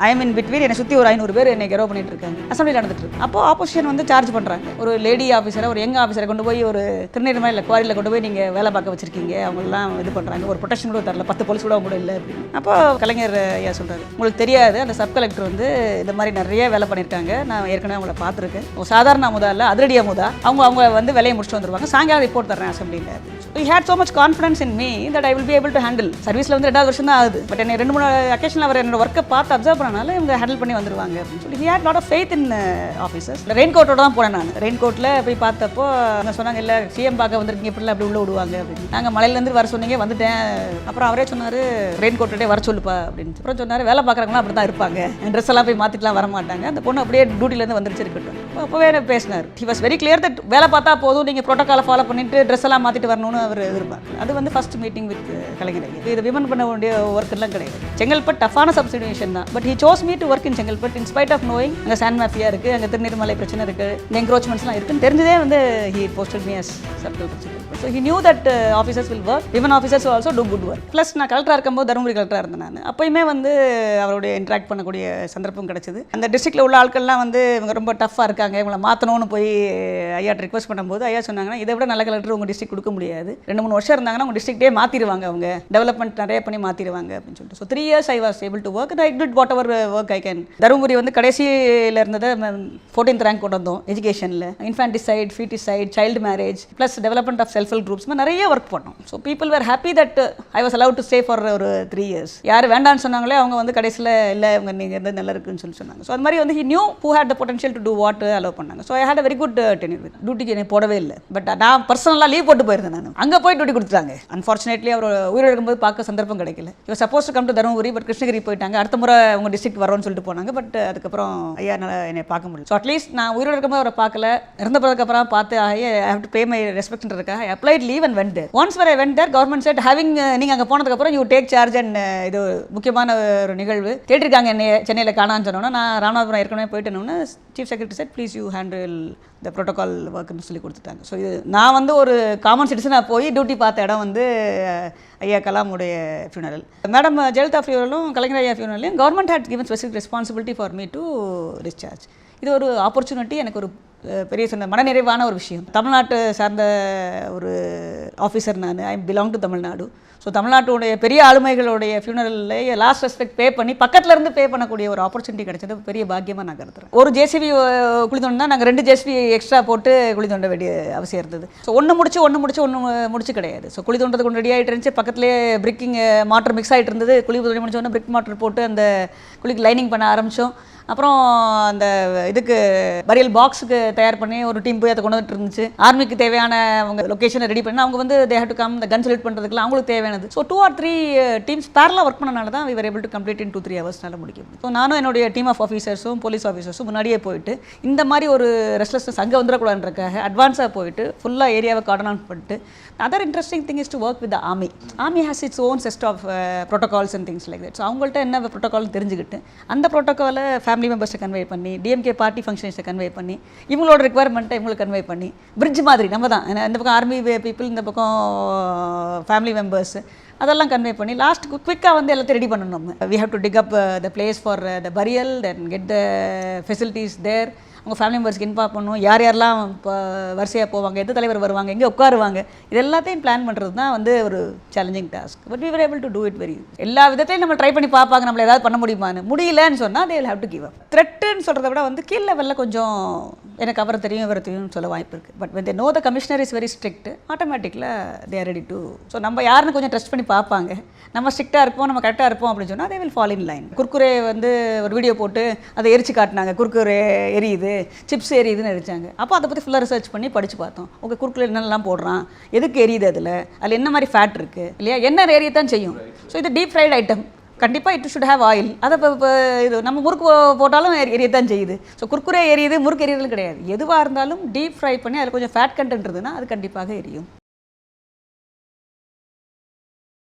I am in between என்னை சுற்றி ஒரு 500 பேர் என்னை கெரோ பண்ணிட்டு இருக்காங்க. அசம்பிளி நடந்துட்டு இருக்கு. அப்போ ஆப்போசிஷன் வந்து சார்ஜ் பண்ணுறாங்க. ஒரு லேடி ஆஃபீஸரை, ஒரு யங் ஆஃபீஸரை கொண்டு போய் ஒரு திருநெல்வேலி இல்லை குவாரியில் கொண்டு போய் நீங்கள் வேலை பார்க்க வச்சிருக்கீங்க, அவங்கெல்லாம் இது பண்ணுறாங்க, ஒரு ப்ரொடெக்ஷன் கூட தரல, 10 போலீஸ் கூட அவங்க கூட இல்லை அப்படின்னு. அப்போ கலைஞர் ஐயா சொல்கிறாரு, உங்களுக்கு தெரியாது அந்த சப் கலெக்டர் வந்து இந்த மாதிரி நிறைய வேலை பண்ணியிருக்காங்க, நான் ஏற்கனவே அவங்கள பார்த்துருக்கேன், சாதாரண அமுதா இல்லை அதிரடி அமுதா, அவங்க வந்து வேலையை முடிச்சுட்டு வந்துருவாங்க, சாயங்காலம் ரிப்போர்ட் தரேன் அசம்பிளியில். He had so much confidence in me that I will be able to handle. சர்வீஸில் வந்து 2வது வருஷம் தான் ஆகுது. பட் என்னை 2-3 அக்கேஷனில் அவர் என்னோட ஒர்க்கை பார்த்து அப்சர்வ் பண்ணனால இவங்க ஹேண்டில் பண்ணி வந்துருவாங்க அப்படின்னு சொல்லி. He had lot of faith in officers. Rain கோட்டோட தான் போனேன் நான். ரெயின் கோட்டில் போய் பார்த்தப்போ அவங்க சொன்னாங்க, இல்லை சிஎம் பார்க்க வந்திருக்கீங்க, இப்படிலாம் அப்படி உள்ள விடுவாங்க அப்படின்னு. நாங்கள் மலையிலேருந்து வர சொன்னீங்க, வந்துட்டேன். அப்புறம் அவரே சொன்னார், ரெயின் கோட்டோடே வர சொல்லுப்பா அப்படின்னு. அப்புறம் சொன்னார், வேலை பார்க்குறவங்களாம் அப்படி தான் இருப்பாங்க, ட்ரெஸ் எல்லாம் போய் மாற்றிட்டுலாம் வர மாட்டாங்க, அந்த பொண்ணு அப்படியே டியூட்டிலேருந்து வந்துருச்சு இருக்கட்டும். அப்போவே என்ன பேசினார். He was very clear that வேலை பார்த்தா போதும், நீங்கள் ப்ரோட்டோக்காலை ஃபாலோ பண்ணிட்டு ட்ரெஸ் எல்லாம் மாற்றிட்டு வரணும்னு அவர் எதிர்பார்க்கல. அது வந்து ஃபர்ஸ்ட் மீட்டிங் வித் கலைஞர். இது விமன் பண்ண வேண்டிய ஒர்க் எல்லாம் கிடையாது. செங்கல்பட்டு டஃபான சப்சிடியூஷன் தான். But he chose me to work in Chengalpattu in spite of knowing அங்கே சாண்ட் மாஃபியா இருக்குது, அங்கே திருநீர்மலை பிரச்சனை இருக்குது, இந்த என்க்ரோச்மெண்ட்ஸ்லாம் இருக்குன்னு தெரிஞ்சதே வந்து he posted me as circle principal. So he knew that officers will work, women officers also do good work. Plus நான் கலெக்டராக இருக்கும்போது தருமபுரி கலெக்டராக இருந்தேன் நான். அப்போயுமே வந்து அவருடைய இன்ட்ராக்ட் பண்ணக்கூடிய சந்தர்ப்பம் கிடச்சிது. அந்த டிஸ்ட்ரிக்டில் உள்ள ஆட்கள்லாம் வந்து இவங்க ரொம்ப டஃப்பாக இருக்காங்க, இவங்களை மாற்றணும்னு போய் ஐயாட்ட ரிக்வஸ்ட் பண்ணும்போது ஐயா சொன்னாங்கன்னா, இதை விட நல்ல கலெக்டர் உங்கள் டிஸ்ட்ரிக்ட் கொடுக்க முடியாது, 2-3 வருஷம் இருந்தாங்கன்னா உங்கள் டிஸ்ட்ரிக்டே மாற்றிடுவாங்க, அவங்க டெவலப்மெண்ட் நிறைய பண்ணி மாற்றிடுவாங்க அப்படின்னு சொல்லிட்டு. So 3 years I was able to work and I did whatever work I can. Dharmapuri வந்து கடைசியில் இருந்ததை 14th ரேங்க் கொண்டு வந்தோம் எஜுகேஷனில். Infanticide, foeticide, child marriage plus development of self help groups நிறைய ஒர்க் பண்ணோம். So people were happy that I was allowed to stay for ஒரு 3 years. யார் வேண்டான்னு சொன்னாங்களே அவங்க வந்து கடைசியில் இல்லை இவங்க நீங்கள் இருந்து நல்லா இருக்குன்னு சொல்லி சொன்னாங்க. ஸோ அது மாதிரி வந்து he knew who had the potential to do what allow பண்ணாங்க. So I had a very good tenure. டியூட்டிக்கு என்னை போடவே இல்லை. பட் நான் பர்சனலாக லீவ் போட்டு போயிருந்தேன். நான் அங்கே போய் டியூட்டி கொடுத்துட்டாங்க. அன்ஃபார்ச்சுனேட்லி அவர் உயிரோடு இருக்கும்போது பார்க்க சந்தர்ப்பம் கிடைக்கல. இவர் suppose to come to Dharmapuri, but Krishnagiri போயிட்டாங்க. அடுத்த முறை உங்கள் டிஸ்ட்ரிக்ட் வரோன்னு சொல்லிட்டு போனாங்க. பட் அதுக்கப்புறம் ஐயா என்னை பார்க்க முடியும். ஸோ அட்லீஸ்ட் நான் உயிரோடு இருக்கும்போது அவரை பார்க்கல, இறந்த பிறகுக்கப்புறம் பார்த்து I have to pay my ரெஸ்பெக்ட்ன்றதுக்காக I applied leave and went there. Once when I went there, government said having நீங்கள் அங்கே போனதுக்கப்புறம் யூ டேக் சார்ஜ் அண்ட் இது முக்கியமான ஒரு நிகழ்வு கேட்டிருக்காங்க என்னை சென்னையில் காணான்னு சொன்னோன்னா, நான் ராமநாதபுரம் ஏற்கனவே போயிட்டேன்னா chief secretary said please you handle the protocol ஒர்க்குன்னு சொல்லி கொடுத்துட்டாங்க. ஸோ இது நான் வந்து ஒரு காமன் சிட்டிசனாக போய் டியூட்டி பார்த்த இடம் வந்து ஐயா கலாமுடைய ஃபியூனரல். மேடம் ஜெயலலிதா ஃபியூனரலும் கலைஞர் ஐயா ஃபியூனரலையும் government had given specific responsibility for me to discharge. இது ஒரு ஆப்பர்ச்சுனிட்டி, எனக்கு ஒரு பெரிய மனநிறைவான ஒரு விஷயம். தமிழ்நாட்டு சார்ந்த ஒரு ஆஃபீஸர் நான். I belong to Tamil Nadu. So தமிழ்நாட்டுடைய பெரிய ஆளுமைகளுடைய ஃபியூனரலில் லாஸ்ட் ரெஸ்பெக்ட் பே பண்ணி பக்கத்தில் இருந்து பே பண்ணக்கூடிய ஒரு ஆப்பர்ச்சுனிட்டி கிடைச்சது பெரிய பாக்கியமாக நான் கருதுறேன். ஒரு ஜேசிபி குழி தோண்டினா நாங்கள் 2 ஜேசிபி எக்ஸ்ட்ரா போட்டு குழி தோண்ட வேண்டிய அவசியம் இருந்தது. ஸோ ஒன்று முடிச்சு கிடையாது. ஸோ குழி தோண்டதுக்கு ஒன்று ரெடி ஆகிட்டு இருந்துச்சு, பக்கத்துலேயே பிரிக்கிங் மாட்டர் மிக்ஸ் ஆகிட்டு இருந்தது. குழி தோண்டி முடிச்சோடனே பிரிக் மாட்டர் போட்டு அந்த குழிக்கு லைனிங் பண்ண ஆரம்பித்தோம். அப்புறம் அந்த இதுக்கு பரியல் பாக்ஸுக்கு தயார் பண்ணி ஒரு டீம் போய் அதை கொண்டு வந்துட்டு இருந்துச்சு. ஆர்மிக்கு தேவையான அவங்க லொக்கேஷனை ரெடி பண்ணி அவங்க வந்து தே ஹேவ் டு கம் இந்த கன் செலக்ட் பண்ணுறதுக்குலாம் அவங்களுக்கு தேவையானது. ஸோ 2 or 3 டீம்ஸ் பேரலாக ஒர்க் பண்ணனால தான் we were able to complete in 2-3 hours முடிக்கும். ஸோ நானும் என்னுடைய டீம் ஆஃப் ஆஃபீஸர்ஸும் போலீஸ் ஆஃபீஸர்ஸும் முன்னாடியே போயிட்டு இந்த மாதிரி ஒரு ரெஸ்ட்லெஸ்னஸ் அங்கே வந்துடக்கூடாதுன்றக்காக அட்வான்ஸாக போயிட்டு ஃபுல்லாக ஏரியாவை கார்டன் ஆன் பண்ணிட்டு. Other interesting thing is to work with the army. Army has its own set of protocols and things like that. So அவங்கள்ட்ட என்ன ப்ரோட்டோகால் தெரிஞ்சுக்கிட்டு அந்த ப்ரோட்டோகாலை ஃபேமிலி மெம்பர்ஸை கன்வே பண்ணி, டிஎம்கே பார்ட்டி ஃபங்க்ஷன்ஸை கன்வே பண்ணி, இவங்களோட ரெக்குவயர்மெண்ட்டை இவங்களுக்கு கன்வே பண்ணி, பிரிட்ஜ் மாதிரி நம்ம தான் இந்த பக்கம் ஆர்மி பீப்புள், இந்த பக்கம் ஃபேமிலி மெம்பர்ஸ், அதெல்லாம் கன்வே பண்ணி லாஸ்ட் குவிக்காக வந்து எல்லாத்தையும் ரெடி பண்ணணும். நம்ம we have to dig up the place for the burial, then get the facilities there. அவங்க ஃபேமிலி மெம்பர்ஸ்க்கு இன்ஃபார்ம் பண்ணுவோம், யார் யாரெல்லாம் இப்போ வரிசையாக போவாங்க, எந்த தலைவர் வருவாங்க, எங்கே உட்காருவாங்க, இது எல்லாத்தையும் பிளான் பண்ணுறது தான் வந்து ஒரு challenging task. But we were able to do it very. எல்லா விதத்தையும் நம்ம ட்ரை பண்ணி பார்ப்பாங்க, நம்மளை ஏதாவது பண்ண முடியுமான்னு. முடியலன்னு சொன்னால் they will have to give up. த்ரெட்டுன்னு சொல்கிறத விட வந்து கீழ் லெவலில் கொஞ்சம் எனக்கு அவரை தெரியும் இவரை தெரியும்னு சொல்ல வாய்ப்பு இருக்குது. But when they know the commissioner is very strict, ஆட்டோமேட்டிக்கில் they are ready to. So நம்ம யாருன்னு கொஞ்சம் ட்ரஸ்ட் பண்ணி பார்ப்பாங்க. நம்ம ஸ்ட்ரிக்டாக இருப்போம், நம்ம கரெக்டாக இருப்போம் அப்படின்னு சொன்னால் they will fall in line. Kurkure வந்து ஒரு வீடியோ போட்டு அதை எரிச்சு காட்டினாங்க, குர்குரே எரியுது, சிப்ஸ் எரியுதுன்னு எரிச்சாங்க. அப்போ அதை பற்றி ஃபுல்லாக ரிசர்ச் பண்ணி படித்து பார்த்தோம். உங்கள் குறுக்கில் என்னெல்லாம் போடுறான், எதுக்கு எரியுது, அதில் என்ன மாதிரி ஃபேட் இருக்குது இல்லையா, என்ன எரியத்தான் செய்யும். ஸோ இது டீப் ஃப்ரைட் ஐட்டம், கண்டிப்பாக இட் ஷுட் ஹேவ் ஆயில். அதை இப்போ இது நம்ம முறுக்கு போட்டாலும் எரியத்தான் செய்யுது. ஸோ குர்குரே எரியுது, முறுக்கு எரியுதுன்னு கிடையாது. எதுவாக இருந்தாலும் டீப் ஃப்ரை பண்ணி அதில் கொஞ்சம் ஃபேட் கண்டென்ட் இருந்ததுன்னா அது கண்டிப்பாக எரியும்.